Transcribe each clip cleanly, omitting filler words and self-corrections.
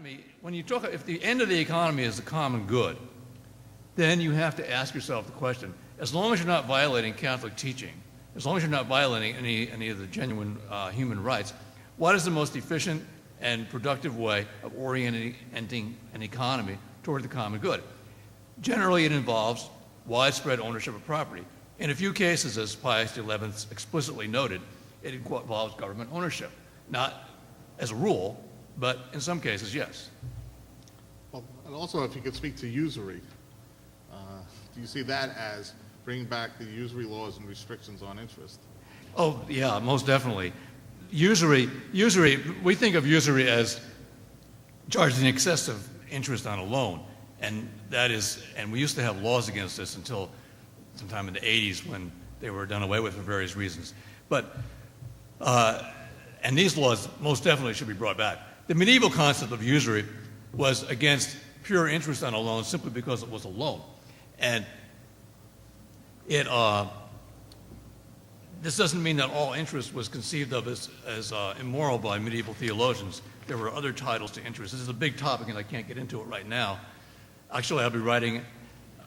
economy, when you talk, if the end of the economy is the common good, then you have to ask yourself the question, as long as you're not violating Catholic teaching, as long as you're not violating any of the genuine human rights, what is the most efficient and productive way of orienting an economy toward the common good? Generally, it involves widespread ownership of property. In a few cases, as Pius XI explicitly noted, it involves government ownership. Not as a rule, but in some cases, yes. Well, and also if you could speak to usury, do you see that as bringing back the usury laws and restrictions on interest? Oh, yeah, most definitely. Usury, we think of usury as charging excessive interest on a loan. And we used to have laws against this until sometime in the 80s when they were done away with for various reasons. But, and these laws most definitely should be brought back. The medieval concept of usury was against pure interest on a loan simply because it was a loan. And this doesn't mean that all interest was conceived of as immoral by medieval theologians. There were other titles to interest. This is a big topic and I can't get into it right now. Actually, I'll be writing,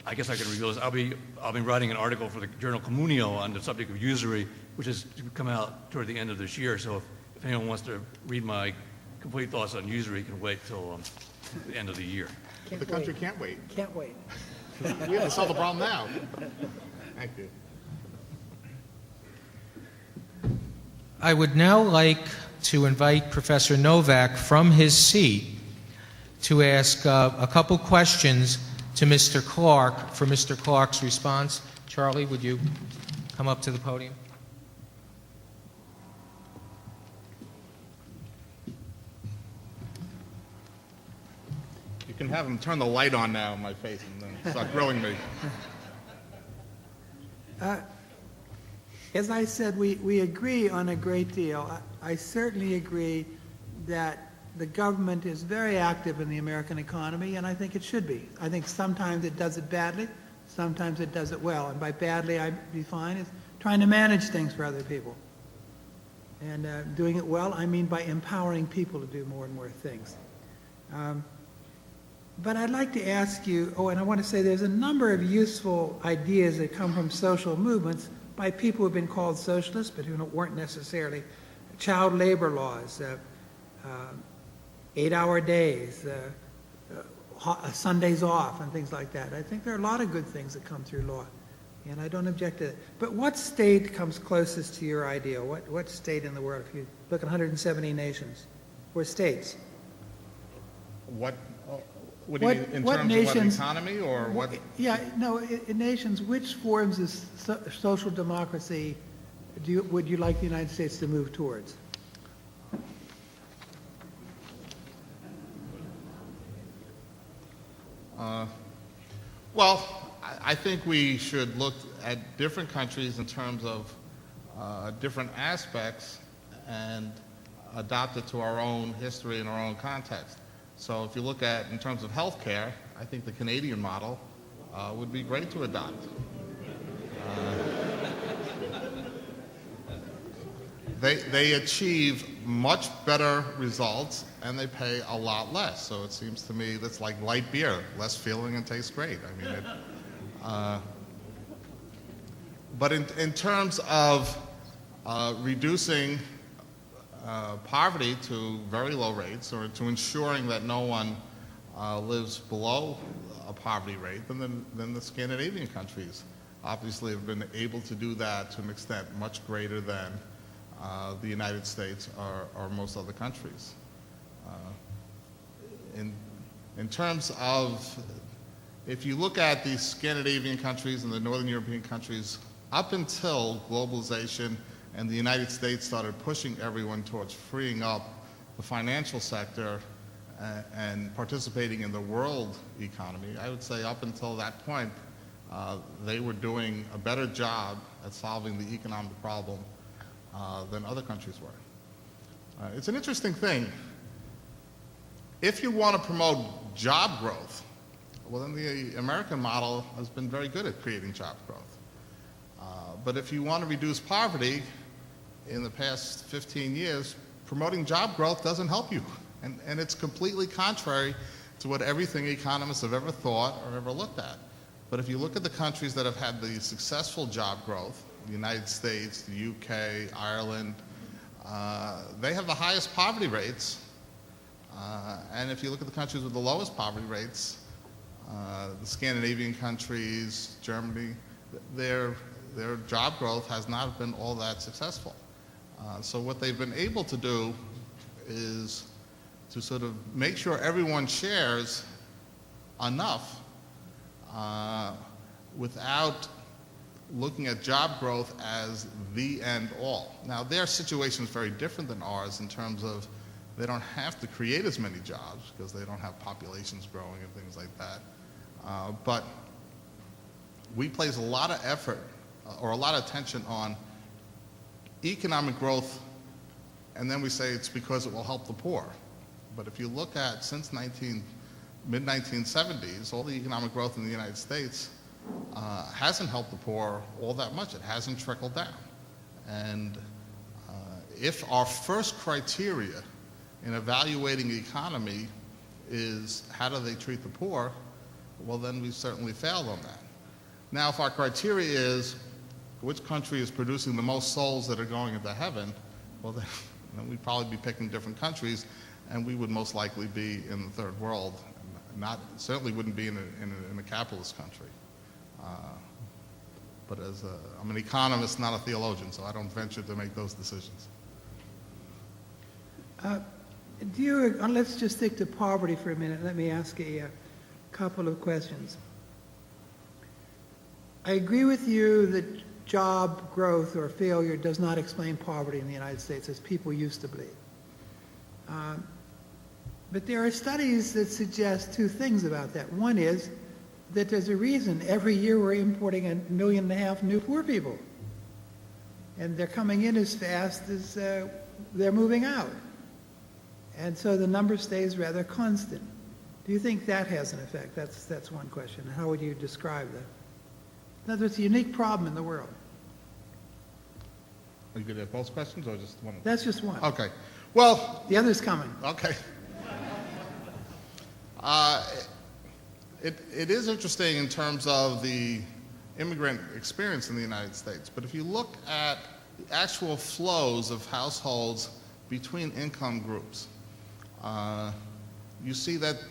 I guess I can reveal this, I'll be writing an article for the journal Communio on the subject of usury, which is to come out toward the end of this year. So if anyone wants to read my complete thoughts on usury, can wait till the end of the year. The country can't wait. Can't wait. We have to solve the problem now. Thank you. I would now like to invite Professor Novak from his seat to ask a couple questions to Mr. Clark for Mr. Clark's response. Charlie, would you come up to the podium? You can have him turn the light on now in my face and then start grilling me. As I said, we agree on a great deal. I certainly agree that the government is very active in the American economy, and I think it should be. I think sometimes it does it badly, sometimes it does it well. And by badly, I define as trying to manage things for other people. And doing it well, I mean by empowering people to do more and more things. But I'd like to ask you, and I want to say there's a number of useful ideas that come from social movements by people who have been called socialists, but who weren't necessarily. Child labor laws, 8-hour days, Sundays off, and things like that. I think there are a lot of good things that come through law, and I don't object to that. But what state comes closest to your ideal? What state in the world, if you look at 170 nations, or states? What do you mean, in terms of what economy or what? Yeah, no, in nations, which forms of social democracy would you like the United States to move towards? Well, I think we should look at different countries in terms of different aspects and adapt it to our own history and our own context. So if you look at, in terms of health care, I think the Canadian model would be great to adopt. They achieve much better results and they pay a lot less. So it seems to me that's like light beer, less feeling and tastes great. I mean, but in terms of reducing poverty to very low rates, or to ensuring that no one lives below a poverty rate, then the Scandinavian countries obviously have been able to do that to an extent much greater than the United States or most other countries. In terms of, if you look at the Scandinavian countries and the Northern European countries, up until globalization and the United States started pushing everyone towards freeing up the financial sector and participating in the world economy, I would say up until that point, they were doing a better job at solving the economic problem than other countries were. It's an interesting thing. If you want to promote job growth, well, then the American model has been very good at creating job growth. But if you want to reduce poverty, in the past 15 years, promoting job growth doesn't help you. And it's completely contrary to what everything economists have ever thought or ever looked at. But if you look at the countries that have had the successful job growth, the United States, the UK, Ireland, they have the highest poverty rates. And if you look at the countries with the lowest poverty rates, the Scandinavian countries, Germany, their job growth has not been all that successful. So what they've been able to do is to sort of make sure everyone shares enough without looking at job growth as the end all. Now, their situation is very different than ours in terms of they don't have to create as many jobs because they don't have populations growing and things like that. But we place a lot of effort or a lot of attention on economic growth, and then we say it's because it will help the poor. But if you look at since mid-1970s, all the economic growth in the United States hasn't helped the poor all that much. It hasn't trickled down. And if our first criteria in evaluating the economy is how do they treat the poor, well, then we've certainly failed on that. Now, if our criteria is which country is producing the most souls that are going into heaven, well, then we'd probably be picking different countries, and we would most likely be in the third world. Certainly wouldn't be in a capitalist country. But I'm an economist, not a theologian, so I don't venture to make those decisions. Let's just stick to poverty for a minute. Let me ask a couple of questions. I agree with you that job growth or failure does not explain poverty in the United States, as people used to believe. But there are studies that suggest two things about that. One is that there's a reason every year we're importing 1.5 million new poor people. And they're coming in as fast as they're moving out. And so the number stays rather constant. Do you think that has an effect? That's one question. How would you describe that? In other words, it's a unique problem in the world. Are you going to have both questions or just one? That's just one. Okay. Well, The other's coming. okay. It is interesting in terms of the immigrant experience in the United States, but if you look at the actual flows of households between income groups, you see that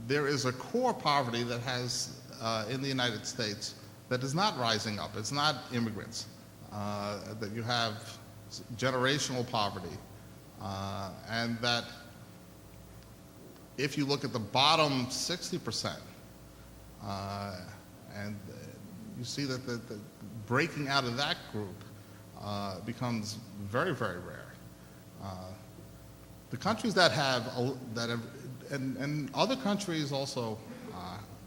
there is a core poverty that has in the United States that is not rising up. It's not immigrants. That you have generational poverty, and that if you look at the bottom 60%, and you see that the breaking out of that group becomes very, very rare. The countries that have, and other countries also,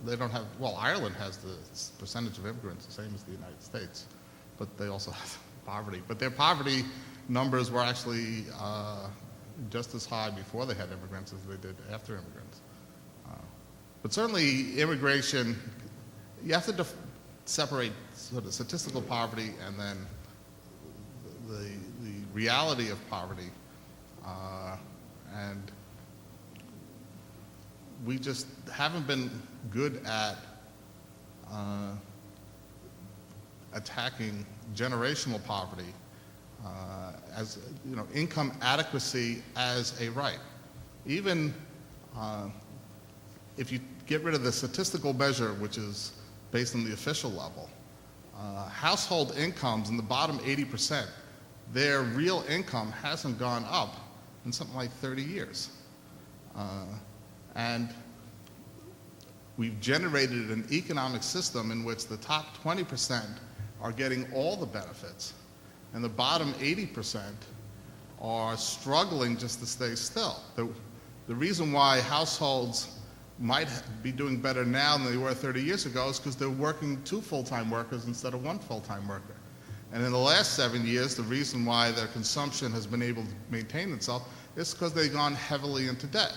they don't have, well, Ireland has the percentage of immigrants the same as the United States, but they also have poverty. But their poverty numbers were actually just as high before they had immigrants as they did after immigrants. But certainly immigration, you have to separate sort of statistical poverty and then the reality of poverty. And we just haven't been good at attacking generational poverty as, income adequacy as a right. Even if you get rid of the statistical measure, which is based on the official level, household incomes in the bottom 80%, their real income hasn't gone up in something like 30 years. And we've generated an economic system in which the top 20% are getting all the benefits, and the bottom 80% are struggling just to stay still. The reason why households might be doing better now than they were 30 years ago is because they're working 2 full-time workers instead of 1 full-time worker. And in the last 7 years, the reason why their consumption has been able to maintain itself is because they've gone heavily into debt.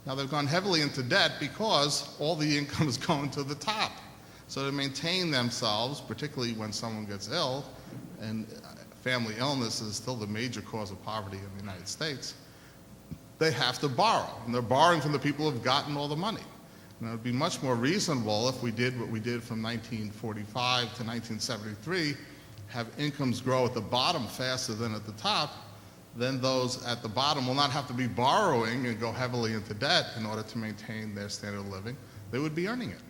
Now, they've gone heavily into debt because all the income is going to the top. So to maintain themselves, particularly when someone gets ill, and family illness is still the major cause of poverty in the United States, they have to borrow. And they're borrowing from the people who have gotten all the money. And it would be much more reasonable if we did what we did from 1945 to 1973, have incomes grow at the bottom faster than at the top. Then those at the bottom will not have to be borrowing and go heavily into debt in order to maintain their standard of living. They would be earning it.